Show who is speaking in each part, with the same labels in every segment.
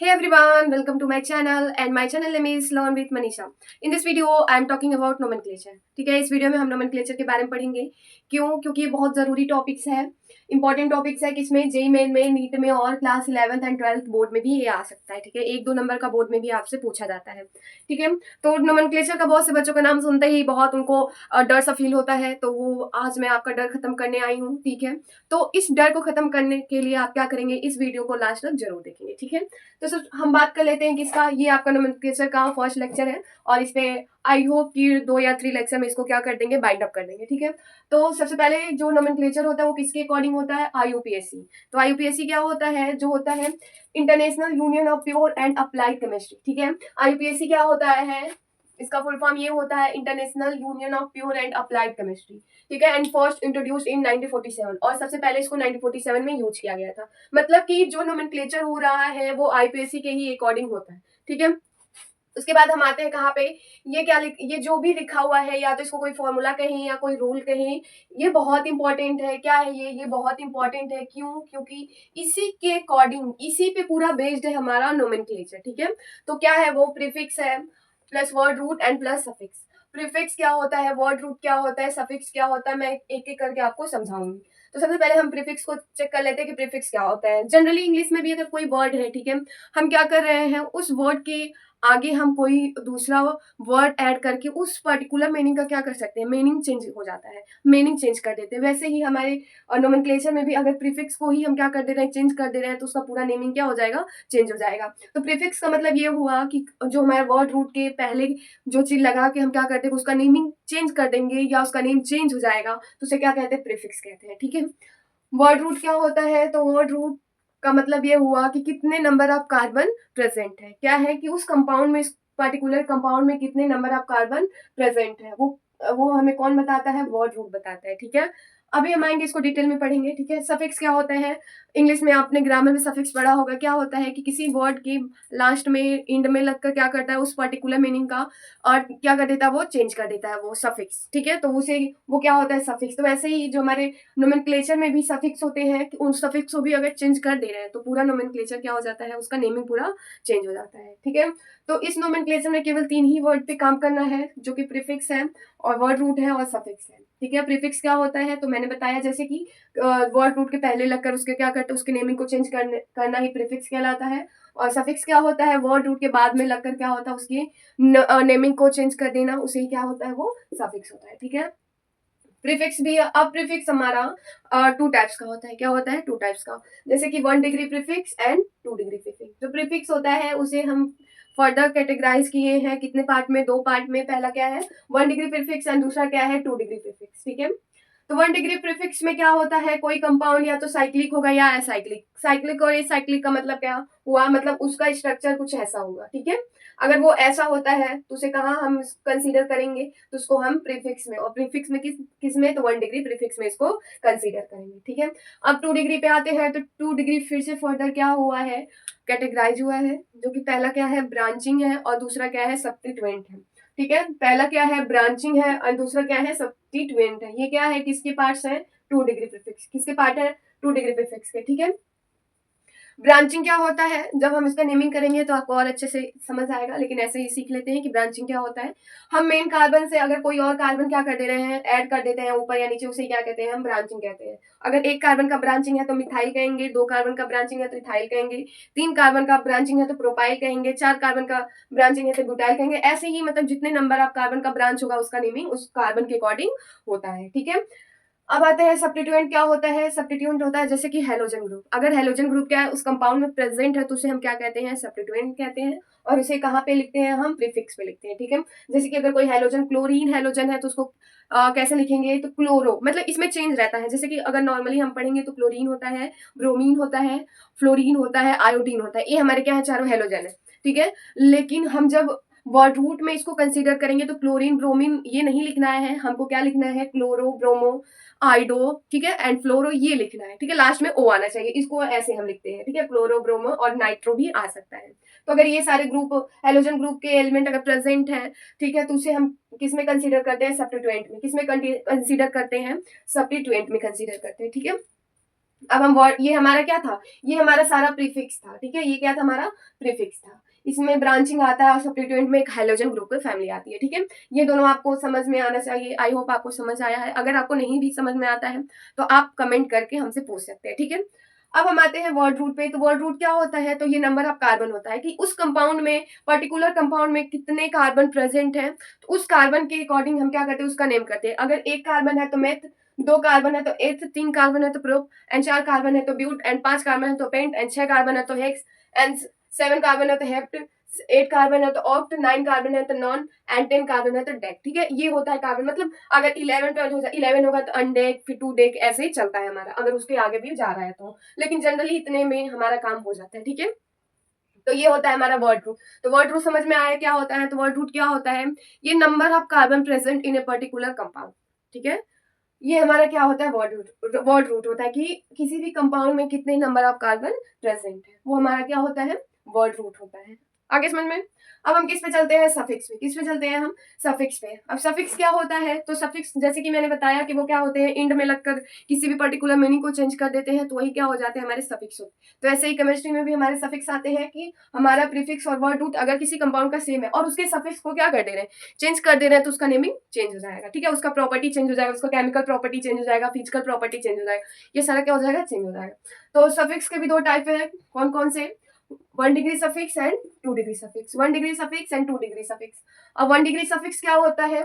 Speaker 1: Hey everyone, welcome to my channel and my channel name is Learn with Manisha. In this video I am talking about nomenclature. ठीक है, इस video में हम nomenclature के बारे में पढ़ेंगे। क्यों? क्योंकि ये बहुत ज़रूरी टॉपिक्स है, इंपॉर्टेंट टॉपिक्स है। किसमें? जेई मेन में, नीट में और class 11th and 12th board में भी ये आ सकता है। ठीक है, 1-2 नंबर का बोर्ड में भी आपसे पूछा जाता है। ठीक है, तो nomenclature का बहुत से बच्चों का नाम सुनते ही बहुत उनको डर सा फील होता है, तो वो आज मैं आपका डर खत्म करने आई हूँ। ठीक है, तो इस डर को खत्म करने के लिए आप क्या करेंगे, इस वीडियो को लास्ट तक जरूर देखेंगे। ठीक है, तो सर हम बात कर लेते हैं किसका। ये आपका नोमेनक्लेचर का फर्स्ट लेक्चर है और इस पे आई होप कि 2 या 3 लेक्चर में इसको क्या कर देंगे, बाइंड अप कर देंगे। ठीक है, तो सबसे पहले जो नोमेनक्लेचर होता है वो किसके अकॉर्डिंग होता है? आईयूपीएससी। तो आईयूपीएससी क्या होता है? जो होता है international union of pure and applied chemistry. ठीक है, आईयूपीएससी क्या होता है? इसका फुल फॉर्म ये होता है international union of pure and applied chemistry. ठीक है, एंड फर्स्ट इंट्रोड्यूस इन 1947 और सबसे पहले इसको 1947 में यूज किया गया था। मतलब कि जो नोमेनक्लेचर हो रहा है वो आईपीएससी के ही अकॉर्डिंग होता है। ठीक है, उसके बाद हम आते हैं कहाँ पे, ये जो भी लिखा हुआ है, या तो इसको कोई फॉर्मूला कहें या कोई रूल कहें, ये बहुत इंपॉर्टेंट है। क्या है ये बहुत इंपॉर्टेंट है। क्यों? क्योंकि इसी के अकॉर्डिंग, इसी पे पूरा बेस्ड है हमारा नोमेनक्लेचर। ठीक है, तो क्या है वो? प्रीफिक्स है plus word root and plus suffix. Prefix क्या होता है, वर्ड रूट क्या होता है, सफिक्स क्या होता है, मैं एक एक करके आपको समझाऊंगी। तो सबसे पहले हम प्रीफिक्स को चेक कर लेते हैं कि प्रीफिक्स क्या होता है। जनरली इंग्लिश में भी अगर कोई वर्ड है, ठीक है, हम क्या कर रहे हैं, उस वर्ड के आगे हम कोई दूसरा वर्ड ऐड करके उस पर्टिकुलर मीनिंग का क्या कर सकते हैं, मीनिंग चेंज हो जाता है, मीनिंग चेंज कर देते हैं। वैसे ही हमारे नोमेनक्लेचर में भी अगर प्रीफिक्स को ही हम क्या कर दे रहे हैं, चेंज कर दे रहे हैं, तो उसका पूरा नेमिंग क्या हो जाएगा, चेंज हो जाएगा। तो प्रीफिक्स का मतलब ये हुआ कि जो हमारे वर्ड रूट के पहले जो चीज लगा के हम क्या करते हैं, उसका नेमिंग चेंज कर देंगे या उसका नेम चेंज हो जाएगा, तो उसे क्या कहते हैं, प्रीफिक्स कहते हैं। ठीक है, वर्ड रूट क्या होता है? तो वर्ड रूट का मतलब ये हुआ कि कितने नंबर ऑफ कार्बन प्रेजेंट है। क्या है कि उस कंपाउंड में, इस पर्टिकुलर कंपाउंड में कितने नंबर ऑफ कार्बन प्रेजेंट है, वो हमें कौन बताता है? वर्ड रूट बताता है। ठीक है, अभी हम आएंगे, इसको डिटेल में पढ़ेंगे। ठीक है, सफिक्स क्या होता है? इंग्लिश में आपने ग्रामर में सफिक्स पढ़ा होगा। क्या होता है कि किसी वर्ड के लास्ट में, इंड में लगकर क्या करता है, उस पर्टिकुलर मीनिंग का और क्या कर देता है, वो चेंज कर देता है, वो सफिक्स। ठीक है, तो उसे वो क्या होता है, सफिक्स। तो वैसे ही जो हमारे नोमेनक्लेचर में भी सफिक्स होते हैं, उन सफिक्स को भी अगर चेंज कर दे रहे हैं तो पूरा नोमेनक्लेचर क्या हो जाता है, उसका नेमिंग पूरा चेंज हो जाता है। ठीक है, तो इस नोमेनक्लेचर में केवल 3 ही वर्ड पे काम करना है, जो कि प्रीफिक्स है और वर्ड रूट है और सफिक्स है। ठीक है, प्रीफिक्स क्या होता है? तो मैंने बताया जैसे कि वर्ड रूट के पहले लगकर उसके क्या करते हैं, उसके नेमिंग को चेंज करना ही प्रीफिक्स कहलाता है। और सफिक्स क्या होता है? वर्ड रूट के बाद में लगकर क्या होता है, उसकी नेमिंग को चेंज कर देना, उसे क्या होता है, वो सफिक्स होता है। ठीक है, प्रीफिक्स भी, अब प्रीफिक्स हमारा 2 टाइप्स का होता है। क्या होता है? 2 टाइप्स का, जैसे कि 1 degree prefix and 2 degree prefix. जो प्रीफिक्स होता है उसे हम फर्दर कैटेगराइज किए हैं कितने पार्ट में, 2 पार्ट में। पहला क्या है? 1 डिग्री प्रीफिक्स एंड दूसरा क्या है? 2 डिग्री प्रीफिक्स। ठीक है, तो 1 डिग्री प्रीफिक्स में क्या होता है, कोई कंपाउंड या तो साइक्लिक होगा या एसाइक्लिक। साइक्लिक और एसाइक्लिक का मतलब क्या हुआ, मतलब उसका स्ट्रक्चर कुछ ऐसा होगा। ठीक है, अगर वो ऐसा होता है तो उसे कहाँ हम कंसीडर करेंगे, तो उसको हम प्रीफिक्स में, और प्रीफिक्स में किस में, तो 1 डिग्री प्रीफिक्स में इसको कंसीडर करेंगे। ठीक है, अब 2 डिग्री पे आते हैं, तो 2 डिग्री फिर से फर्दर क्या हुआ है, कैटेगराइज हुआ है, जो कि पहला क्या है, ब्रांचिंग है, और दूसरा क्या है, सब्स्टिट्यूएंट है। ठीक है, पहला क्या है, ब्रांचिंग है, और दूसरा क्या है, सब्स्टिट्यूएंट है। ये क्या है, किसके पार्ट्स हैं? 2 डिग्री प्रीफिक्स। किसके पार्ट है? 2 डिग्री प्रीफिक्स के। ठीक है, ब्रांचिंग क्या होता है? जब हम इसका नेमिंग करेंगे तो आपको और अच्छे से समझ आएगा, लेकिन ऐसे ही सीख लेते हैं कि ब्रांचिंग क्या होता है। हम मेन कार्बन से अगर कोई और कार्बन क्या कर दे रहे हैं, ऐड कर देते हैं ऊपर या नीचे, उसे क्या कहते हैं, हम ब्रांचिंग कहते हैं। अगर 1 कार्बन का ब्रांचिंग है तो मिथाइल कहेंगे, 2 कार्बन का ब्रांचिंग है तो इथाइल कहेंगे, 3 कार्बन का ब्रांचिंग है तो प्रोपाइल कहेंगे, 4 कार्बन का ब्रांचिंग है तो ब्यूटाइल कहेंगे। ऐसे ही मतलब जितने नंबर ऑफ कार्बन का ब्रांच होगा उसका नेमिंग उस कार्बन के अकॉर्डिंग होता है। ठीक है, अब आते हैं सब्स्टिट्यूएंट क्या होता है। सब्स्टिट्यूएंट होता है जैसे कि हेलोजन ग्रुप। अगर हेलोजन ग्रुप क्या है, उस कंपाउंड में प्रेजेंट है, तो उसे हम क्या कहते हैं, सब्स्टिट्यूएंट कहते हैं। और उसे कहाँ पे लिखते हैं, हम प्रीफिक्स पे लिखते हैं। ठीक है, जैसे कि अगर कोई हेलोजन, क्लोरीन हेलोजन है, तो उसको कैसे लिखेंगे, तो क्लोरो, मतलब इसमें चेंज रहता है। जैसे कि अगर नॉर्मली हम पढ़ेंगे तो क्लोरीन होता है, ब्रोमीन होता है, फ्लोरीन होता है, आयोडीन होता है, ये हमारे क्या है, चारों हेलोजन है। ठीक है, लेकिन हम जब वर्ड रूट में इसको कंसीडर करेंगे तो क्लोरीन, ब्रोमीन ये नहीं लिखना है, हमको क्या लिखना है, क्लोरो, ब्रोमो, आइडो, ठीक है, एंड फ्लोरो, ये लिखना है। ठीक है, लास्ट में ओ आना चाहिए, इसको ऐसे हम लिखते हैं। ठीक है, क्लोरो, ब्रोमो और नाइट्रो भी आ सकता है। तो अगर ये सारे ग्रुप, हेलोजन ग्रुप के एलिमेंट अगर प्रेजेंट है, ठीक है, तो उसे हम किस में कंसीडर करते हैं, सब्स्टिट्यूएंट में। किस में कंसीडर करते हैं, सब्स्टिट्यूएंट में कंसीडर करते हैं। ठीक है, अब हम वर्ड, ये हमारा क्या था, ये हमारा सारा प्रीफिक्स था, ठीक है, ये क्या था, हमारा प्रीफिक्स था। इसमें ब्रांचिंग आता है और सब्स्टिट्यूएंट में एक हाइड्रोजन ग्रुप की फैमिली आती है, ठीक है। ये दोनों आपको समझ में आना चाहिए। आई होप आपको समझ आया है। अगर आपको नहीं भी समझ में आता है तो आप कमेंट करके हमसे पूछ सकते हैं, ठीक है। अब हम आते हैं वर्ड रूट पे। तो वर्ड रूट क्या होता है, तो ये नंबर ऑफ कार्बन होता है कि उस कंपाउंड में, पर्टिकुलर कंपाउंड में कितने कार्बन प्रेजेंट है, तो उस कार्बन के अकॉर्डिंग हम क्या करते हैं, उसका नेम करते हैं। अगर एक कार्बन है तो मेथ, दो कार्बन है तो एथ, तीन कार्बन है तो प्रोप, एंड चार कार्बन है तो ब्यूट, एंड पांच कार्बन है तो पेंट, एंड छह कार्बन है तो हेक्स, एंड सेवन कार्बन है तो हेप्ट, एट कार्बन है तो ऑक्ट, नाइन कार्बन है तो नॉन, एंड टेन कार्बन है तो डेक, ठीक है। ये होता है कार्बन। मतलब अगर 11 12 हो जाए, 11 होगा तो अनडेक, फिर टू डेक, ऐसे ही चलता है हमारा, अगर उसके आगे भी जा रहा है तो। लेकिन जनरली इतने में हमारा काम हो जाता है, ठीक है। तो ये होता है हमारा वर्ड रूट। तो वर्ड रूट समझ में आया क्या होता है। तो वर्ड रूट क्या होता है, ये number of carbon present in a particular compound, ठीक है। ये हमारा क्या होता है, वर्ड रूट। वर्ड रूट होता है कि किसी भी कंपाउंड में कितने नंबर ऑफ कार्बन प्रेजेंट है, वो हमारा क्या होता है, वर्ड रूट होता है। आगे समझ में। अब हम किस पे चलते हैं, सफिक्स पे। किस पे चलते हैं हम, सफिक्स पे। अब सफिक्स क्या होता है, तो सफिक्स जैसे कि मैंने बताया कि वो क्या होते हैं, इंड में लगकर किसी भी पर्टिकुलर मीनिंग को चेंज कर देते हैं, तो वही क्या हो जाते हैं, हमारे सफिक्स होते हैं। तो ऐसे ही केमिस्ट्री में भी हमारे सफिक्स आते हैं कि हमारा प्रीफिक्स और वर्ड रूट अगर किसी कंपाउंड का सेम है और उसके सफिक्स को क्या कर दे रहे हैं, चेंज कर दे रहे हैं, तो उसका नेमिंग चेंज हो जाएगा, ठीक है। उसका प्रॉपर्टी चेंज हो जाएगा, उसका केमिकल प्रॉपर्टी चेंज हो जाएगा, फिजिकल प्रॉपर्टी चेंज हो जाएगा, ये सारा क्या हो जाएगा, चेंज हो जाएगा। तो सफिक्स के भी दो टाइप है, कौन कौन से, 1 degree suffix and 2 degree suffix. 1 degree suffix and 2 degree suffix. अब 1 डिग्री सफिक्स क्या होता है,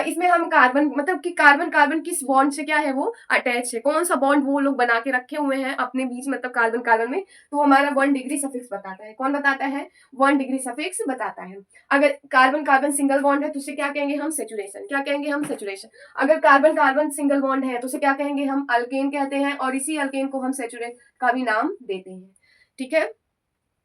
Speaker 1: इसमें हम कार्बन, मतलब कि कार्बन कार्बन किस बॉन्ड से क्या है, वो अटैच है, कौन सा बॉन्ड वो लोग बना के रखे हुए हैं अपने बीच, मतलब कार्बन कार्बन में, तो हमारा 1 डिग्री सफिक्स बताता है। कौन बताता है, 1 डिग्री सफिक्स बताता है। अगर कार्बन कार्बन सिंगल बॉन्ड है तो उसे क्या कहेंगे हम, सेचुरेशन। क्या कहेंगे हम, सेचुरेशन। अगर कार्बन कार्बन सिंगल बॉन्ड है तो उसे क्या कहेंगे हम, अल्केन कहते हैं, और इसी अल्केन को हम सेचुरेट का भी नाम देते हैं, ठीक है।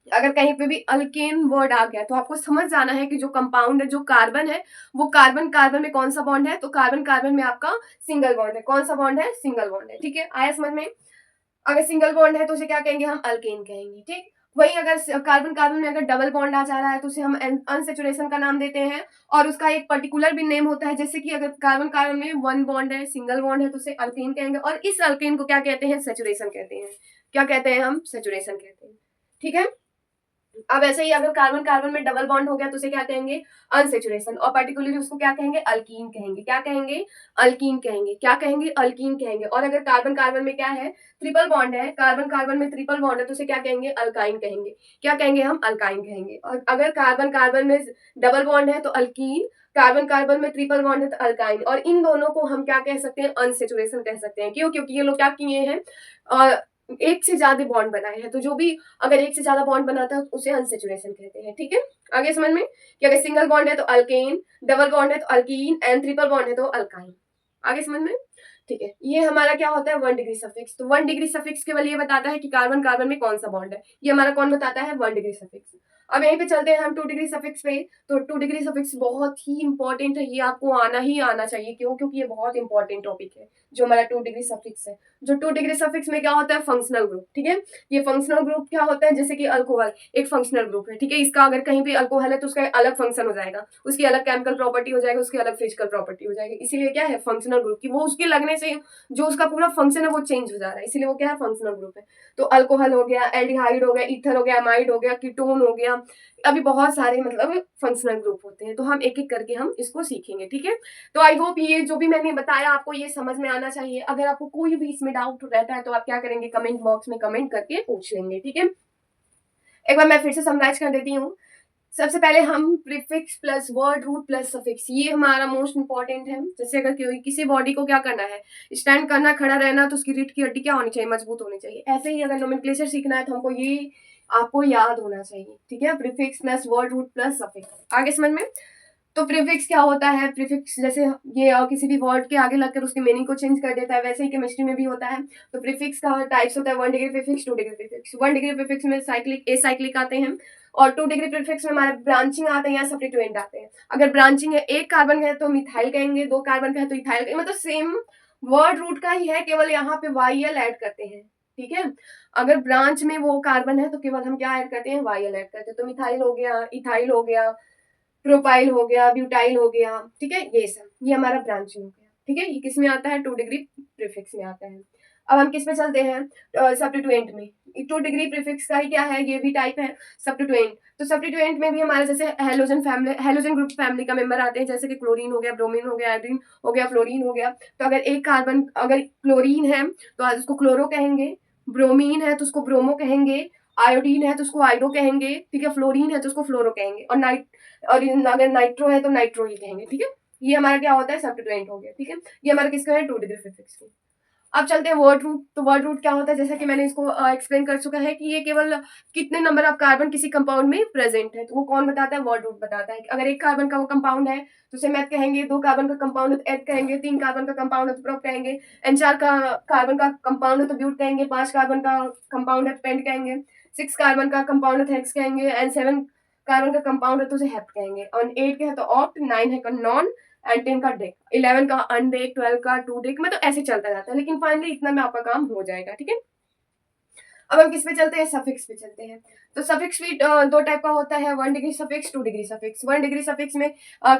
Speaker 1: अगर कहीं पे भी अल्केन वर्ड आ गया तो आपको समझ जाना है कि जो कंपाउंड है, जो कार्बन है, वो कार्बन कार्बन में कौन सा बॉन्ड है, तो कार्बन कार्बन में आपका सिंगल बॉन्ड है। कौन सा बॉन्ड है, सिंगल बॉन्ड है, ठीक है। आया समझ में। अगर सिंगल बॉन्ड है तो उसे क्या कहेंगे हम, अल्केन कहेंगे, ठीक। वही अगर कार्बन कार्बन में अगर डबल बॉन्ड आ जा रहा है तो उसे हम अनसेचुरेशन का नाम देते हैं, और उसका एक पर्टिकुलर भी नेम होता है। जैसे कि अगर कार्बन कार्बन में वन बॉन्ड है, सिंगल बॉन्ड है, तो उसे अल्केन कहेंगे, और इस अल्केन को क्या कहते हैं, सेचुरेशन कहते हैं। क्या कहते हैं हम, सेचुरेशन कहते हैं, ठीक है। अब ऐसे ही अगर कार्बन कार्बन में डबल बॉन्ड हो गया तो उसे क्या कहेंगे, अनसेचुरेशन, और पर्टिकुलरली उसको क्या कहेंगे, अल्कीन कहेंगे। क्या कहेंगे, अल्कीन कहेंगे। क्या कहेंगे, अल्कीन कहेंगे। और अगर कार्बन कार्बन में क्या है, ट्रिपल बॉन्ड है, कार्बन कार्बन में ट्रिपल बॉन्ड है, तो उसे क्या कहेंगे, अल्काइन कहेंगे। क्या कहेंगे हम, अल्काइन कहेंगे। और अगर कार्बन कार्बन में डबल बॉन्ड है तो अल्कीन, कार्बन कार्बन में ट्रिपल बॉन्ड है तो अल्काइन। और इन दोनों को हम क्या कह सकते हैं, अनसेचुरेशन कह सकते हैं। क्यों, क्योंकि ये लोग क्या किए हैं, एक से ज्यादा बॉन्ड बनाए हैं। तो जो भी अगर एक से ज्यादा बॉन्ड बनाता है उसे अनसेचुरेशन कहते हैं, ठीक है। आगे समझ में कि अगर सिंगल बॉन्ड है तो अल्केन, डबल बॉन्ड है तो अल्कीन, एंड ट्रिपल बॉन्ड है तो अल्काइन। आगे समझ में, ठीक है। ये हमारा क्या होता है, 1 डिग्री सफिक्स। तो 1 डिग्री सफिक्स केवल ये बताता है कि कार्बन कार्बन में कौन सा बॉन्ड है, ये हमारा कौन बताता है, 1 डिग्री सफिक्स। अब यहीं पे चलते हैं हम 2 डिग्री सफिक्स पे। तो 2 डिग्री सफिक्स बहुत ही इंपॉर्टेंट है, ये आपको आना ही आना चाहिए। क्यों, क्योंकि ये बहुत इंपॉर्टेंट टॉपिक है जो हमारा 2 डिग्री सफिक्स है। जो 2 डिग्री सफिक्स में क्या होता है, फंक्शनल ग्रुप, ठीक है। ये फंक्शनल ग्रुप क्या होता है, जैसे कि अल्कोहल एक फंक्शनल ग्रुप है, ठीक है। इसका अगर कहीं भी अल्कोहल है तो उसका अलग फंक्शन हो जाएगा, उसकी अलग केमिकल प्रॉपर्टी हो जाएगी, उसकी अलग फिजिकल प्रॉपर्टी हो जाएगी। इसीलिए क्या है, फंक्शनल ग्रुप की, वो उसके लगने से जो उसका पूरा फंक्शन है वो चेंज हो जा रहा है, इसीलिए वो क्या है, फंक्शनल ग्रुप है। तो अल्कोहल हो गया, एल्डिहाइड हो गया, ईथर हो गया, अमाइड हो गया, कीटोन हो गया, अभी बहुत सारे मतलब फंक्शनल ग्रुप होते हैं। तो हम एक एक करके हम इसको सीखेंगे, ठीक है। तो आई होप ये जो भी मैंने बताया आपको ये समझ में आना चाहिए। अगर आपको कोई भी इसमें डाउट रहता है तो आप क्या करेंगे, कमेंट बॉक्स में कमेंट करके पूछ लेंगे, ठीक है। एक बार मैं फिर से समराइज कर देती हूँ। सबसे पहले हम prefix plus word root plus suffix, ये हमारा मोस्ट इंपॉर्टेंट है। जैसे अगर किसी बॉडी को क्या करना है, स्टैंड करना, खड़ा रहना, तो उसकी रीढ़ की हड्डी क्या होनी चाहिए, मजबूत होनी चाहिए। ऐसे ही अगर नोमेनक्लेचर सीखना है तो हमको ये आपको याद होना चाहिए, ठीक है। Prefix plus word root plus suffix. आगे समझ में। तो प्रीफिक्स क्या होता है, प्रीफिक्स जैसे ये किसी भी वर्ड के आगे लगकर उसके मीनिंग को चेंज कर देता है, वैसे ही केमिस्ट्री में भी होता है। तो प्रीफिक्स का टाइप्स होता है 1 degree prefix, 2 degree prefix. 1 degree prefix में साइक्लिक ए साइक्लिक आते हैं, और 2 डिग्री प्रीफिक्स में हमारे ब्रांचिंग आते हैं या सब्स्टिट्यूएंट आते हैं। अगर ब्रांचिंग है, एक कार्बन का है तो मिथाइल कहेंगे, दो कार्बन का है तो इथाइल कहेंगे, मतलब सेम वर्ड रूट का ही है, केवल यहाँ पे वाईएल ऐड करते हैं, ठीक है। अगर ब्रांच में वो कार्बन है तो केवल हम क्या ऐड करते हैं, वाईएल ऐड करते हैं। तो मिथाइल हो गया, इथाइल हो गया, प्रोपाइल हो गया, ब्यूटाइल हो गया, ठीक है। ये सब ये हमारा ब्रांचिंग हो गया, ठीक है। ये किस में आता है, 2 डिग्री प्रीफिक्स में आता है। अब हम किस पे चलते हैं, सब्स्टिट्यूएंट में। 2 डिग्री प्रीफिक्स का ही क्या है, ये भी टाइप है सब्स्टिट्यूएंट। तो सब्स्टिट्यूएंट में भी हमारे जैसे हेलोजन ग्रुप फैमिली का मेंबर आते हैं, जैसे कि क्लोरीन हो गया, ब्रोमीन हो गया, आयोडीन हो गया, फ्लोरीन हो गया। तो अगर एक कार्बन, अगर क्लोरीन है तो आज उसको क्लोरो कहेंगे, ब्रोमीन है तो उसको ब्रोमो कहेंगे, आयोडीन है तो उसको आयोडो कहेंगे, ठीक है, फ्लोरीन है तो उसको फ्लोरो कहेंगे, और अगर नाइट्रो है तो नाइट्रो ही कहेंगे, ठीक है। ये हमारा क्या होता है, सब्स्टिट्यूएंट हो गया, ठीक है। ये हमारा किसका है, 2 डिग्री प्रीफिक्स की। अब चलते हैं वर्ड रूट। तो वर्ड रूट क्या होता है, जैसा कि मैंने इसको एक्सप्लेन कर चुका है कि ये केवल कितने नंबर ऑफ कार्बन किसी कंपाउंड में प्रेजेंट है, तो वो कौन बताता है, वर्ड रूट बताता है। अगर 1 कार्बन का वो कंपाउंड है तो उसे मैथ कहेंगे, 2 कार्बन का कंपाउंड है तो एथ कहेंगे, 3 कार्बन का कंपाउंड है तो प्रोप कहेंगे, एंड 4 कार्बन का कंपाउंड है तो ब्यूट कहेंगे, 5 कार्बन का कंपाउंड है तो पेंट कहेंगे, 6 कार्बन का कंपाउंड है तो हेक्स कहेंगे, एंड 7 कार्बन का कंपाउंड है तो उसे हेप्ट कहेंगे, और 8 का है तो ऑक्ट, 9 है का नॉन, एंड 10 का डेक, 11 का अनडेक, 12 का टू डेक, मतलब ऐसे चलता जाता है, लेकिन फाइनली इतना में आपका काम हो जाएगा, ठीक है। अब हम किस पे चलते हैं, सफिक्स पे चलते हैं। तो सफिक्स भी 2 टाइप का होता है, 1 degree suffix, 2 degree suffix. 1 degree suffix में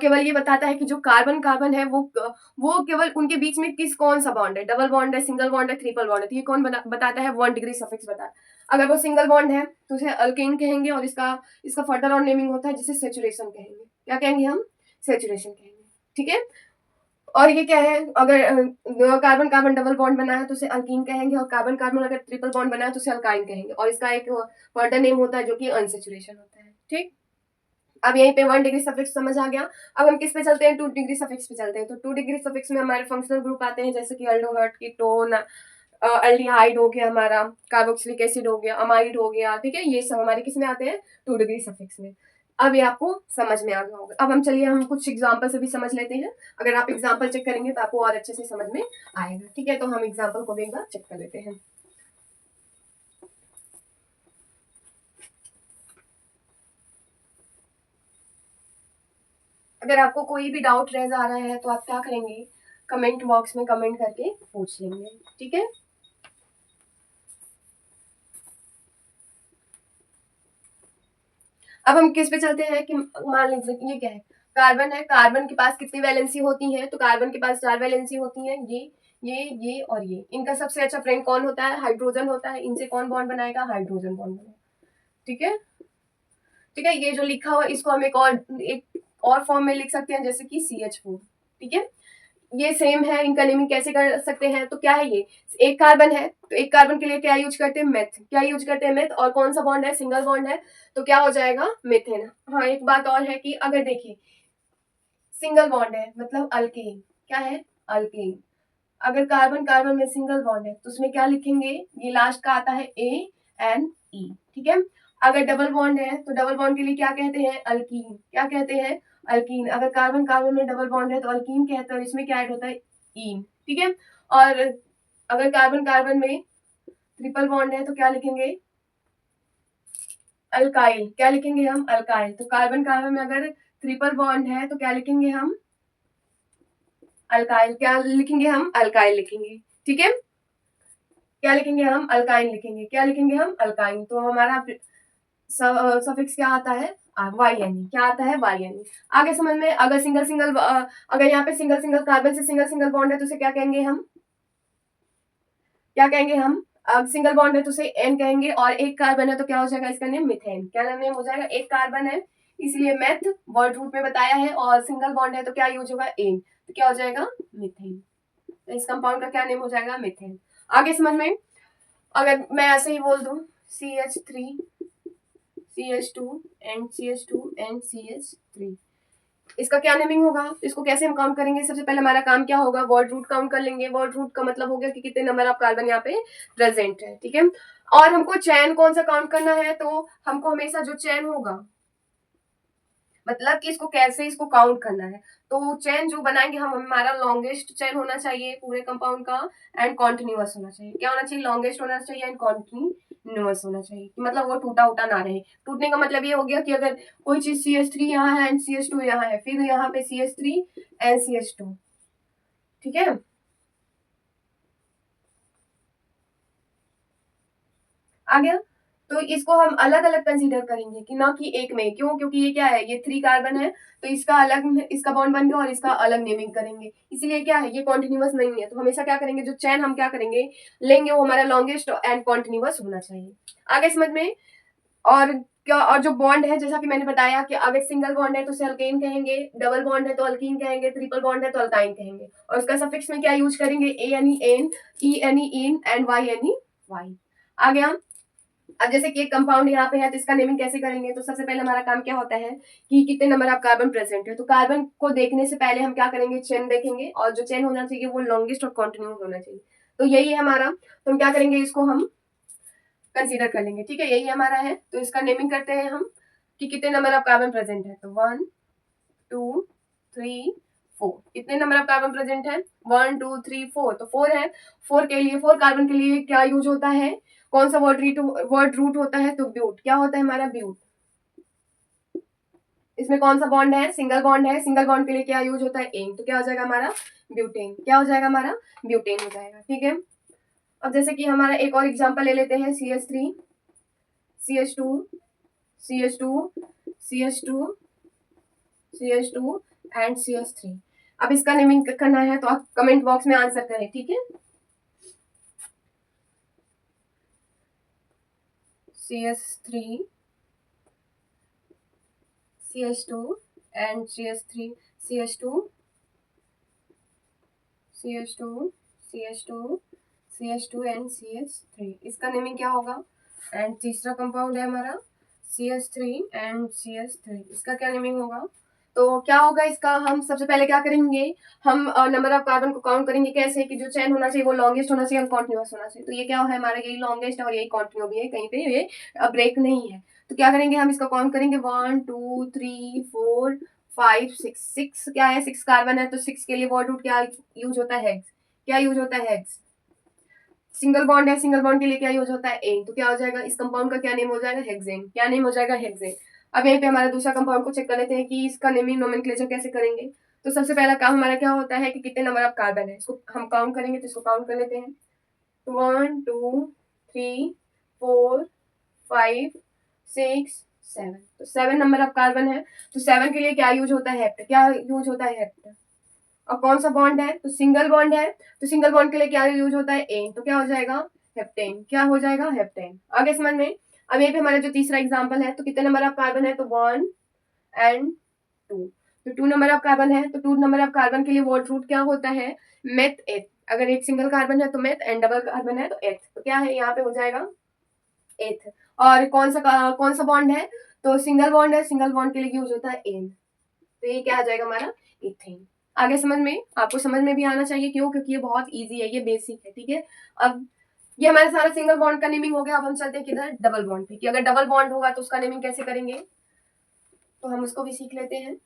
Speaker 1: केवल ये बताता है कि जो कार्बन कार्बन है वो केवल उनके बीच में कौन सा बॉन्ड है, डबल बॉन्ड है, सिंगल बॉन्ड है, ट्रिपल बॉन्ड है, तो ये कौन बताता है, 1 डिग्री सफिक्स बताता है। अगर वो सिंगल बॉन्ड है तो उसे अल्केन कहेंगे, और इसका फर्दर और नेमिंग होता है जिसे सेचुरेशन कहेंगे। क्या कहेंगे हम, सेचुरेशन कहेंगे, ठीक है। और ये क्या है, अगर कार्बन कार्बन डबल बॉन्ड बना है तो उसे अल्कीन कहेंगे, और कार्बन कार्बन अगर ट्रिपल बॉन्ड बना है तो उसे अल्काइन कहेंगे, और इसका एक फर्दर नेम होता है जो कि अनसेचुरेशन होता है, ठीक। अब यहीं पे 1 डिग्री सफिक्स समझ आ गया। अब हम किस पे चलते हैं, 2 डिग्री सफिक्स पे चलते हैं। तो 2 डिग्री सफिक्स में हमारे फंक्शनल ग्रुप आते हैं, जैसे कि अल्डोहर्ट, कीटोन, एल्डिहाइड हो गया हमारा, कार्बोक्सिलिक एसिड हो गया, अमाइड हो गया, ठीक है। ये सब हमारे किस में आते हैं, 2 डिग्री सफिक्स में। अब ये आपको समझ में आ गया होगा। अब हम चलिए हम कुछ एग्जाम्पल से भी समझ लेते हैं। अगर आप एग्जाम्पल चेक करेंगे तो आपको और अच्छे से समझ में आएगा, ठीक है। तो हम एग्जाम्पल को भी एक बार चेक कर लेते हैं। अगर आपको कोई भी डाउट रह जा रहा है तो आप क्या करेंगे, कमेंट बॉक्स में कमेंट करके पूछ लेंगे, ठीक है। अब हम किस पे चलते हैं कि मान लीजिए कि ये क्या है, कार्बन है, कार्बन के पास कितनी वैलेंसी होती है, तो कार्बन के पास 4 वैलेंसी होती है, ये और ये। इनका सबसे अच्छा फ्रेंड कौन होता है, हाइड्रोजन होता है। इनसे कौन बॉन्ड बनाएगा, हाइड्रोजन बॉन्ड बनाएगा, ठीक है। ठीक है, ये जो लिखा हुआ इसको हम एक और फॉर्म में लिख सकते हैं, जैसे कि CH4, ठीक है। ये सेम है, इनका नेमिंग कैसे कर सकते हैं, तो क्या है ये, 1 कार्बन है तो 1 कार्बन के लिए क्या यूज करते हैं, मेथ। क्या यूज करते हैं, मेथ। और कौन सा बॉन्ड है, सिंगल बॉन्ड है, तो क्या हो जाएगा, मीथेन। हाँ, एक बात और है कि अगर देखिए सिंगल बॉन्ड है मतलब अल्केन, क्या है, अल्केन। अगर कार्बन कार्बन में सिंगल बॉन्ड है तो उसमें क्या लिखेंगे, ये लास्ट का आता है ANE, ठीक है। अगर डबल बॉन्ड है तो डबल बॉन्ड के लिए क्या कहते हैं, अल्कीन। क्या कहते हैं, अल्कीन। अगर कार्बन कार्बन में डबल बॉन्ड है तो अल्कीन कहते हैं, और इसमें क्या ऐड होता है, ईन, ठीक है। और अगर कार्बन कार्बन में ट्रिपल बॉन्ड है तो क्या लिखेंगे, अल्काइल। क्या लिखेंगे हम, अल्काइल। तो कार्बन कार्बन में अगर ट्रिपल बॉन्ड है तो क्या लिखेंगे हम, अल्काइल। क्या लिखेंगे हम, अल्काइल लिखेंगे, ठीक है। क्या लिखेंगे हम, अल्काइन लिखेंगे। क्या लिखेंगे हम, अल्काइन। तो हमारा सफिक्स क्या आता है, YNE। क्या आता है, YNE। आगे समझ में, अगर सिंगल सिंगल अगर यहाँ पे सिंगल सिंगल कार्बन से सिंगल सिंगल बॉन्ड है तो उसे क्या कहेंगे हम, क्या कहेंगे हम, सिंगल बॉन्ड है तो उसे N कहेंगे, और 1 कार्बन है तो क्या हो जाएगा, इसका नेम मिथेन। क्या नेम हो जाएगा, 1 कार्बन है इसलिए मेथ वर्ड रूट में बताया है, और सिंगल बॉन्ड है तो क्या यूज होगा, एन, तो क्या हो जाएगा, मिथेन। तो इस कंपाउंड का क्या नेम हो जाएगा, मिथेन। आगे समझ में, अगर मैं ऐसे ही बोल दूं CH3 CH2 and CH2 and CH3, इसका क्या नेमिंग होगा, इसको कैसे हम काउंट करेंगे। सबसे पहले हमारा काम क्या होगा, वर्ड रूट काउंट कर लेंगे। वर्ड रूट का मतलब हो गया कि कितने नंबर ऑफ कार्बन यहाँ पे प्रेजेंट है, ठीक है। और हमको चैन कौन सा काउंट करना है, तो हमको हमेशा जो चैन होगा, मतलब कि इसको कैसे इसको काउंट करना है, तो चेन जो बनाएंगे हम, हमारा लॉन्गेस्ट चेन होना चाहिए पूरे कंपाउंड का, एंड कॉन्टिन्यूअस होना चाहिए। क्या होना चाहिए, लॉन्गेस्ट होना चाहिए एंड कॉन्टिन्यूअस होना चाहिए, मतलब वो टूटा उटा ना रहे। टूटने का मतलब ये हो गया कि अगर कोई चीज CH3 यहाँ है एंड CH2 यहाँ है, फिर यहाँ पे CH3 एंड CH2, ठीक है। आ गया। तो इसको हम अलग अलग कंसीडर करेंगे कि ना कि एक में। क्यों? क्योंकि ये क्या है, ये 3 कार्बन है, तो इसका अलग, इसका बॉन्ड बन गया और इसका अलग नेमिंग करेंगे। इसीलिए क्या है, ये कॉन्टिन्यूअस नहीं है। तो हमेशा क्या करेंगे, जो चेन हम क्या करेंगे लेंगे, वो हमारा लॉन्गेस्ट एंड कॉन्टिन्यूअस होना चाहिए। आगे समझ में? और क्या, और जो बॉन्ड है, जैसा कि मैंने बताया कि अगर सिंगल बॉन्ड है तो उसे अल्केन कहेंगे, डबल बॉन्ड है तो अल्कीन कहेंगे, ट्रिपल बॉन्ड है तो अल्काइन कहेंगे। और उसका सफिक्स में क्या यूज करेंगे, ए यानी एन, ई यानी इन, एंड वाई यानी वाई। आ गया? अब जैसे कि एक कंपाउंड यहाँ पे है तो इसका नेमिंग कैसे करेंगे, तो सबसे पहले हमारा काम क्या होता है कि कितने नंबर ऑफ कार्बन प्रेजेंट है। तो कार्बन को देखने से पहले हम क्या करेंगे, चेन देखेंगे, और जो चेन होना चाहिए वो लॉन्गेस्ट और कॉन्टिन्यूस होना चाहिए। तो यही है हमारा। तो हम क्या करेंगे, इसको हम कंसीडर कर लेंगे। ठीक है, यही हमारा है। तो इसका नेमिंग करते हैं हम कि कितने नंबर ऑफ कार्बन प्रेजेंट है। तो 1 2 3 4। कितने नंबर ऑफ कार्बन प्रेजेंट है, 1 2 3 4। तो 4 है। 4 के लिए, 4 कार्बन के लिए क्या यूज होता है, कौन सा वर्ड रूट होता है, तो ब्यूट। क्या होता है हमारा, ब्यूट। इसमें कौन सा बॉन्ड है, सिंगल बॉन्ड है। सिंगल बॉन्ड के लिए क्या यूज होता है, एन। तो क्या हो जाएगा हमारा, ब्यूटेन। क्या हो जाएगा हमारा, ब्यूटेन हो जाएगा। ठीक है। अब जैसे कि हमारा एक और एग्जांपल ले लेते हैं, CH3 CH2 CH2 CH2 CH2 and CH3। अब इसका नेमिंग करना है तो आप कमेंट बॉक्स में आंसर करें। ठीक है, CH3 CH2 and CH3 CH2 CH2 CH2 CH2 and CH3। इसका नेमिंग क्या होगा, एंड तीसरा कंपाउंड है हमारा CH3 एंड CH3। इसका क्या नेमिंग होगा, तो क्या होगा इसका, हम सबसे पहले क्या करेंगे, हम नंबर ऑफ कार्बन को काउंट करेंगे। कैसे कि जो चेन होना चाहिए वो लॉन्गेस्ट होना चाहिए और कॉन्टिन्यूस होना चाहिए। तो ये क्या है हमारा, यही लॉन्गेस्ट है और यही कॉन्टिन्यू भी है, कहीं पे ये ब्रेक नहीं है। तो क्या करेंगे, हम इसका काउंट करेंगे 1 2 3 4 5 6। 6 क्या है, 6 कार्बन है, तो 6 के लिए वर्ड रूट क्या यूज होता है, हेक्स। क्या यूज होता है, हेक्स। सिंगल बॉन्ड है, सिंगल बॉन्ड के लिए क्या यूज होता है, एन। तो क्या हो जाएगा, इस कंपाउंड का क्या नेम हो जाएगा, हेक्सेन। क्या नेम हो जाएगा, हेक्सेन। अब यहीं पे हमारा दूसरा कंपाउंड को चेक कर लेते हैं कि इसका नेमिंग नोमेनक्लेचर कैसे करेंगे। तो सबसे पहला काम हमारा क्या होता है कि कितने नंबर ऑफ कार्बन है, इसको हम काउंट करेंगे। तो इसको काउंट कर लेते हैं, 1 2 3 4 5 6 7। तो 7 नंबर ऑफ कार्बन है। तो 7 के लिए क्या यूज होता है, हेप्ट। क्या यूज होता है, हेप्ट। और कौन सा बॉन्ड है, तो सिंगल बॉन्ड है। तो सिंगल बॉन्ड के लिए क्या यूज होता है, एन। तो क्या हो जाएगा, हेप्टेन। क्या हो जाएगा, हेप्टेन। आगे समझ में? अब यहाँ पे हमारा जो तीसरा एग्जांपल है, तो कितने नंबर ऑफ कार्बन है, तो 1 एंड 2। तो 2 नंबर ऑफ कार्बन है। तो 2 नंबर ऑफ कार्बन के लिए वर्ड रूट क्या होता है, मेथ एथ। अगर एक सिंगल कार्बन है तो मेथ, एंड डबल कार्बन है तो एथ। तो क्या है, यहाँ पे हो जाएगा एथ। और कौन सा बॉन्ड है, तो सिंगल बॉन्ड है। सिंगल बॉन्ड के लिए यूज होता है एन। तो ये क्या आ जाएगा हमारा, इथेन। आगे समझ में? आपको समझ में भी आना चाहिए। क्यों? क्योंकि ये बहुत इजी है, ये बेसिक है। ठीक है। अब ये हमारा सारा सिंगल बॉन्ड का नेमिंग हो गया। अब हम चलते हैं किधर, डबल बॉन्ड पे, कि अगर डबल बॉन्ड होगा तो उसका नेमिंग कैसे करेंगे, तो हम उसको भी सीख लेते हैं।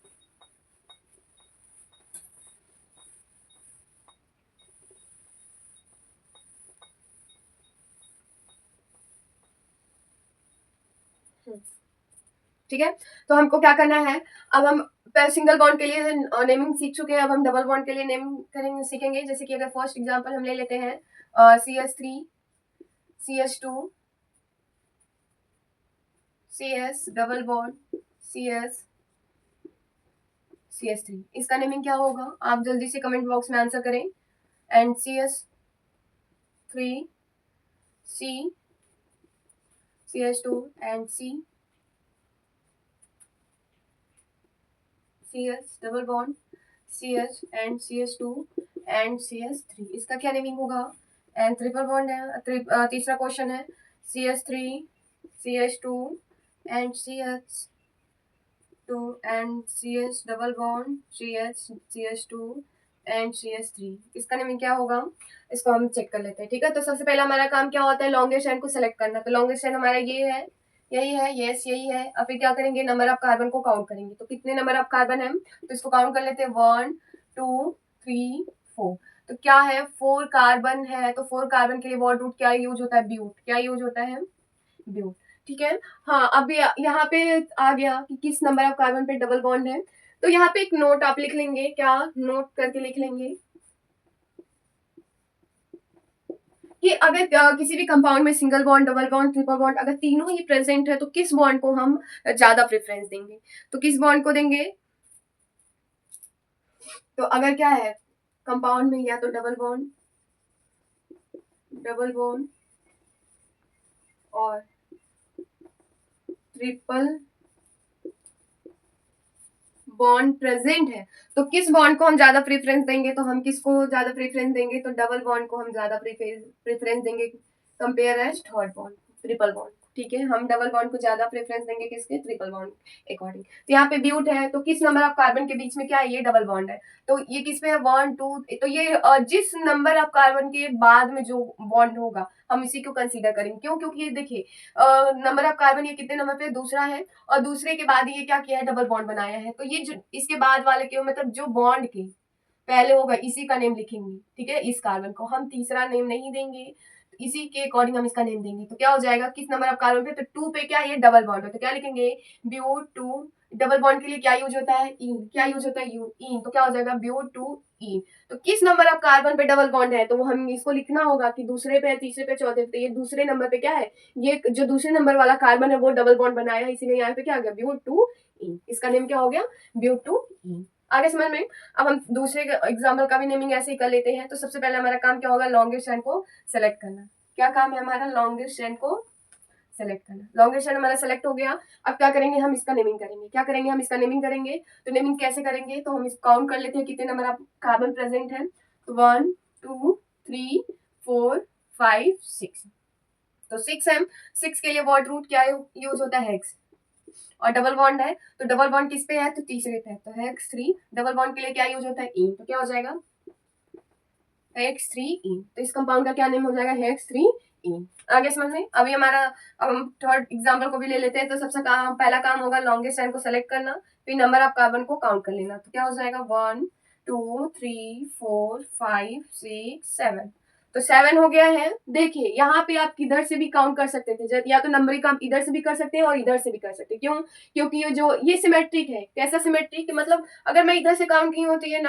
Speaker 1: ठीक है, तो हमको क्या करना है, अब हम सिंगल बॉन्ड के लिए नेमिंग सीख चुके हैं। अब हम डबल बॉन्ड के लिए नेमिंग करेंगे, सीखेंगे। जैसे कि अगर फर्स्ट एग्जांपल हम ले लेते हैं, CH3 CH2 CS double bond CS CS3। इसका नेमिंग क्या होगा, आप जल्दी से कमेंट बॉक्स में आंसर करें। And CS3 C CH2 and CS double bond CH and CH2 and CS3। इसका क्या नेमिंग होगा, एंड ट्रिपल बॉन्ड है। तीसरा क्वेश्चन है, CH3 CH2 and CH2 and CH double bond CH2 and CH3। इसका naming क्या होगा, इसको हम चेक कर लेते हैं। ठीक है, तो सबसे पहला हमारा काम क्या होता है, लॉन्गेस्ट एंड को सेलेक्ट करना। तो लॉन्गेस्ट एंड हमारा ये है, यही है, यस यही है। अब फिर क्या करेंगे, नंबर ऑफ कार्बन को काउंट करेंगे। तो कितने नंबर ऑफ कार्बन है, तो इसको काउंट कर लेते हैं, 1 2 3 4। तो क्या है, 4 कार्बन है। तो 4 कार्बन के लिए वर्ड रूट क्या यूज होता है, ब्यूट। क्या यूज होता है, ब्यूट। ठीक है। हाँ, अब यहाँ पे आ गया कि किस नंबर ऑफ कार्बन पे डबल बॉन्ड है। तो यहाँ पे एक नोट आप लिख लेंगे, क्या नोट करके लिख लेंगे, कि अगर किसी भी कंपाउंड में single bond, double bond, triple bond अगर तीनों ही प्रेजेंट है तो किस बॉन्ड को हम ज्यादा प्रेफरेंस देंगे। तो किस बॉन्ड को देंगे, तो अगर क्या है कंपाउंड में या तो डबल बॉन्ड और ट्रिपल बॉन्ड प्रेजेंट है तो किस बॉन्ड को हम ज्यादा प्रेफरेंस देंगे, तो हम किसको ज्यादा प्रेफरेंस देंगे, तो डबल बॉन्ड को हम ज्यादा प्रेफरेंस देंगे compare as third bond, triple bond. ठीक है, हम डबल बॉन्ड को ज्यादा प्रेफरेंस देंगे किसके, ट्रिपल बॉन्ड अकॉर्डिंग। तो यहाँ पे ब्यूट है तो किस नंबर ऑफ कार्बन के बीच में क्या है, ये डबल बॉन्ड है। तो ये किस पे है, 1 2, तो ये जिस नंबर ऑफ कार्बन के बाद में जो बॉन्ड होगा हम इसी को कंसीडर करेंगे। क्यों, क्योंकि ये देखिए नंबर ऑफ कार्बन ये कितने नंबर पे, दूसरा है, और दूसरे के बाद ये क्या किया है, डबल बॉन्ड बनाया है। तो ये जो इसके बाद वाले के मतलब जो बॉन्ड के पहले होगा इसी का नेम लिखेंगे। ठीक है, इस कार्बन को हम तीसरा नेम नहीं देंगे, इसी के अकॉर्डिंग हम इसका नेम देंगे। तो क्या हो जाएगा, किस नंबर ऑफ कार्बन पे, तो 2 पे क्या है, ये डबल बॉन्ड है, तो क्या लिखेंगे, ब्यूट 2। डबल बॉन्ड के लिए क्या यूज होता है, इन, क्या यूज होता है, यू, इन, तो क्या हो जाएगा, ब्यूट 2 इन। तो किस नंबर ऑफ कार्बन पे डबल बॉन्ड है, तो हम इसको लिखना होगा कि दूसरे पे, तीसरे पे, चौथे पे। ये दूसरे नंबर पे क्या है, ये जो दूसरे नंबर वाला कार्बन है वो डबल बॉन्ड बनाया है, इसीलिए यहाँ पे क्या आ गया, ब्यूट 2 इन। इसका नेम क्या हो गया, ब्यूट 2 इन। आगे समझ में। अब हम दूसरे एग्जाम्पल का भी नेमिंग ऐसे ही कर लेते हैं। तो सबसे पहले हमारा काम क्या होगा, लॉन्गेस्ट चेन को सेलेक्ट करना। क्या काम है हमारा, लॉन्गेस्ट चेन को सेलेक्ट करना। लॉन्गेस्ट चेन हमारा सेलेक्ट हो गया। अब क्या करेंगे, हम इसका नेमिंग करेंगे। क्या करेंगे, हम इसका नेमिंग करेंगे। तो नेमिंग कैसे करेंगे, तो हम इस काउंट कर लेते हैं कितने नंबर ऑफ कार्बन प्रेजेंट है। तो 1 2 3 4 5 6। तो 6 है, 6 के लिए वर्ड रूट क्या यूज होता है, हेक्स। और डबल बॉन्ड है तो डबल बॉन्ड किस पे है, तो तीसरे पे है, तो हेक्स 3। डबल बॉन्ड के लिए क्या यूज होता है, इन, तो क्या हो जाएगा, हेक्स 3 इन। तो इस कंपाउंड का क्या नेम हो जाएगा, हेक्स 3 इन। आगे समझ में। अभी हमारा, अब हम थर्ड एग्जांपल को भी ले लेते हैं। तो सबसे पहला काम होगा लॉन्गेस्ट चेन को सेलेक्ट करना, फिर नंबर ऑफ कार्बन को काउंट कर लेना। तो क्या हो जाएगा, 1 2 3 4 5 6 7। तो 7 हो गया है। देखिए यहाँ पे आप किधर से भी काउंट कर सकते थे, या तो नंबरिंग काम इधर से भी कर सकते हैं और इधर से भी कर सकते हैं। क्यों, क्योंकि ये जो ये सिमेट्रिक है। कैसा सिमेट्रिक, मतलब अगर मैं इधर से काउंट की हूँ तो ये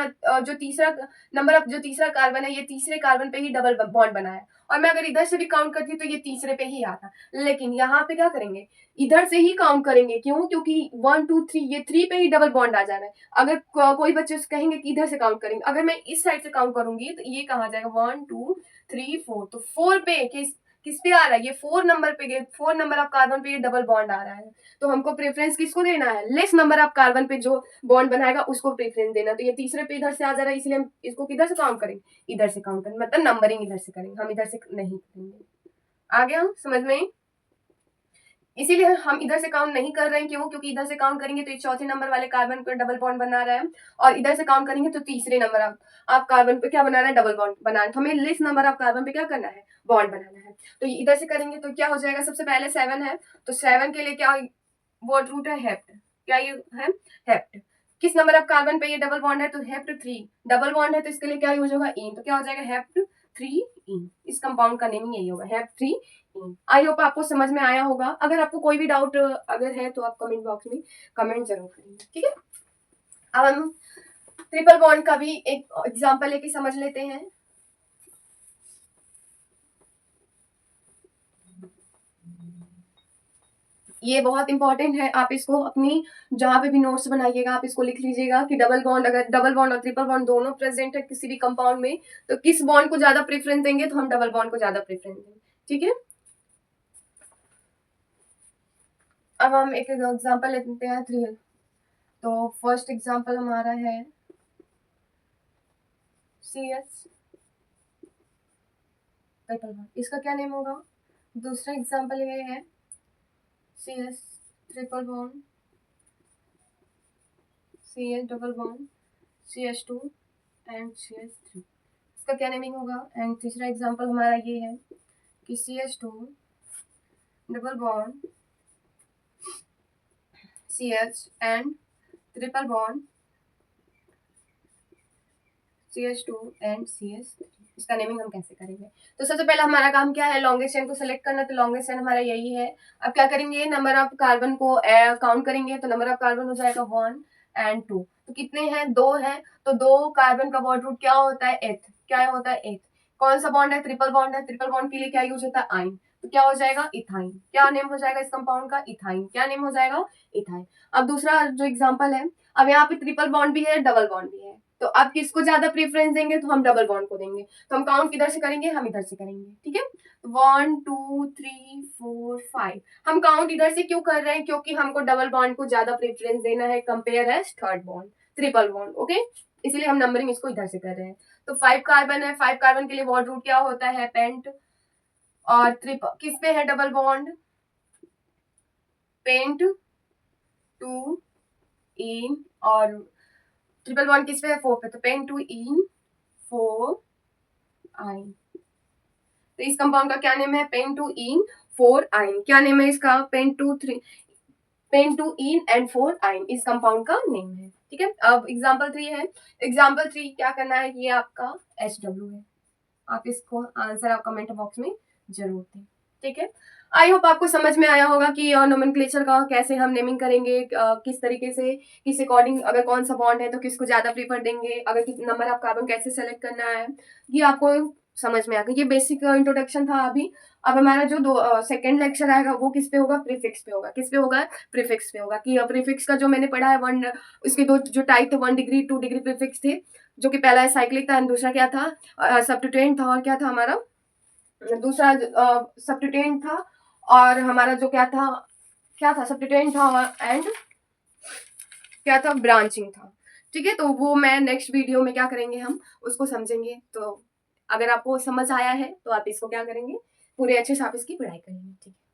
Speaker 1: जो तीसरा नंबर ऑफ जो तीसरा कार्बन है ये तीसरे कार्बन पे ही डबल बॉन्ड बनाया, और मैं अगर इधर से भी काउंट करती तो ये तीसरे पे ही आता। लेकिन यहाँ पे क्या करेंगे, इधर से ही काउंट करेंगे। क्यों, क्योंकि 1 2 3 ये 3 पे ही डबल बॉन्ड आ जा रहा है। अगर कोई बच्चे कहेंगे कि इधर से काउंट करेंगे, अगर मैं इस साइड से काउंट करूंगी तो ये कहा जाएगा 1 2 3 4। तो 4 पे किस पे आ रहा है, ये 4 नंबर पे, 4 नंबर ऑफ कार्बन पे ये डबल बॉन्ड आ रहा है। तो हमको प्रेफरेंस किसको देना है, लेस नंबर ऑफ कार्बन पे जो बॉन्ड बनाएगा उसको प्रेफरेंस देना। तो ये तीसरे पे इधर से आ जा रहा है, इसलिए हम इसको किधर से काउंट करेंगे, इधर से काउंट करेंगे। मतलब नंबरिंग इधर से करेंगे, हम इधर से नहीं करेंगे। आ गया समझ में। इसीलिए हम इधर से काउंट नहीं कर रहे हैं। क्यों, क्योंकि इधर से काउंट करेंगे तो ये चौथे नंबर वाले कार्बन पर डबल बॉन्ड बना रहा है, और इधर से काउंट करेंगे तो तीसरे नंबर आप कार्बन पे क्या बना रहा है, डबल बॉन्ड बना रहा है। तो हमें लेस नंबर ऑफ कार्बन पे क्या करना है, बॉन्ड बनाना है। तो इधर से करेंगे तो क्या हो जाएगा, सबसे पहले 7 है, तो 7 के लिए क्या वर्ड रूट है, हेप्ट। क्या ये है, हेप्ट। किस नंबर ऑफ कार्बन पे ये डबल बॉन्ड है, तो हेप्ट 3। डबल बॉन्ड है तो इसके लिए क्या यूज होगा, इन, तो क्या हो जाएगा, हेप्ट 3 इन। इस कंपाउंड का नेमिंग यही होगा, हेप्ट 3 इन। आई होप आपको समझ में आया होगा। अगर आपको कोई भी डाउट अगर है तो आप कमेंट बॉक्स में कमेंट जरूर करेंगे। ठीक है, अब हम ट्रिपल बॉन्ड का भी एक एग्जांपल लेके समझ लेते हैं। ये बहुत इंपॉर्टेंट है, आप इसको अपनी जहां पे भी नोट्स बनाइएगा आप इसको लिख लीजिएगा कि डबल बॉन्ड, अगर डबल बॉन्ड और ट्रिपल बॉन्ड दोनों प्रेजेंट है किसी भी कंपाउंड में तो किस बॉन्ड को ज्यादा प्रेफरेंस देंगे, तो हम डबल बॉन्ड को ज्यादा प्रेफरेंस देंगे। ठीक है, अब हम एक एग्जांपल लेते हैं 3। तो फर्स्ट एग्जांपल हमारा है CS ट्रिपल बॉन्ड, इसका क्या नेम होगा। दूसरा एग्जांपल ये है CS triple bond, CS double bond, CS2 and CS3, इसका क्या नेमिंग होगा। एंड तीसरा एग्जांपल हमारा ये है कि CS2 double bond CH and triple bond CS2 and CS3, इसका नेमिंग हम कैसे करेंगे। तो सबसे पहले हमारा काम क्या है, लॉन्गेस्ट चेन को सेलेक्ट करना। तो लॉन्गेस्ट चेन हमारा यही है। अब क्या करेंगे, नंबर ऑफ कार्बन को काउंट करेंगे। तो नंबर ऑफ कार्बन हो जाएगा 1 एंड 2। तो कितने हैं, 2 हैं। तो 2 कार्बन का वर्ड रूट क्या होता है, एथ। क्या होता है, एथ। कौन सा बॉन्ड है, ट्रिपल बॉन्ड है, ट्रिपल बॉन्ड के लिए क्या यूज होता है, आइन, तो क्या हो जाएगा, इथाइन। क्या नेम हो जाएगा इस कंपाउंड का, इथाइन। क्या नेम हो जाएगा, इथाइन। अब दूसरा जो एग्जांपल है, अब यहाँ पे ट्रिपल बॉन्ड भी है, डबल बॉन्ड भी है, तो अब किसको ज्यादा प्रेफरेंस देंगे, तो हम डबल बॉन्ड को देंगे। तो हम काउंट किधर से करेंगे, हम इधर से करेंगे, ठीक है। 1 2 3 4 5 हम काउंट इधर से क्यों कर रहे हैं, क्योंकि हमको डबल बॉन्ड को ज्यादा प्रेफरेंस देना है compare as third bond, triple bond, okay. इसीलिए हम नंबरिंग इसको इधर से कर रहे हैं। तो 5 कार्बन है, 5 कार्बन के लिए वॉर्ड रूट क्या होता है, पेंट। और किस पे है डबल बॉन्ड, पेंट टू इन, और ट्रिपल बॉन्ड किस पे है, 4 पे, तो पेंट टू इन 4 आइन। तो इस कंपाउंड का क्या नेम है, पेंट टू इन 4 आइन। क्या नेम है इसका, पेंट टू इन एंड 4 आइन इस कंपाउंड का नेम है, ठीक है। अब एग्जांपल 3 है। एग्जांपल 3 क्या करना है, ये आपका HW है। आप इसको आंसर आप कमेंट बॉक्स में जरूर दें, ठीक है। आई होप आपको समझ में आया होगा कि नोमेनक्लेचर का कैसे हम नेमिंग करेंगे, किस तरीके से, किस अकॉर्डिंग, अगर कौन सा बॉन्ड है तो किसको ज्यादा प्रीफर देंगे, अगर नंबर ऑफ कार्बन कैसे सेलेक्ट करना है, ये आपको समझ में आ गया। ये बेसिक इंट्रोडक्शन था अभी। अब हमारा जो सेकेंड लेक्चर आएगा वो किस पे होगा, प्रीफिक्स पे होगा। किस पे होगा, प्रीफिक्स पे होगा। कि प्रीफिक्स का जो मैंने पढ़ा है वन, उसके दो जो टाइप थे, 1 डिग्री 2 डिग्री प्रीफिक्स थे, जो कि पहला साइक्लिक था एंड दूसरा क्या था, सब्स्टिट्यूएंट था, और क्या था हमारा दूसरा सब्स्टिट्यूएंट था, और हमारा जो क्या था सब्स्टिट्यूएंट था एंड क्या था, ब्रांचिंग था, ठीक है। तो वो मैं नेक्स्ट वीडियो में क्या करेंगे, हम उसको समझेंगे। तो अगर आपको समझ आया है तो आप इसको क्या करेंगे, पूरे अच्छे से आप इसकी पढ़ाई करेंगे, ठीक है।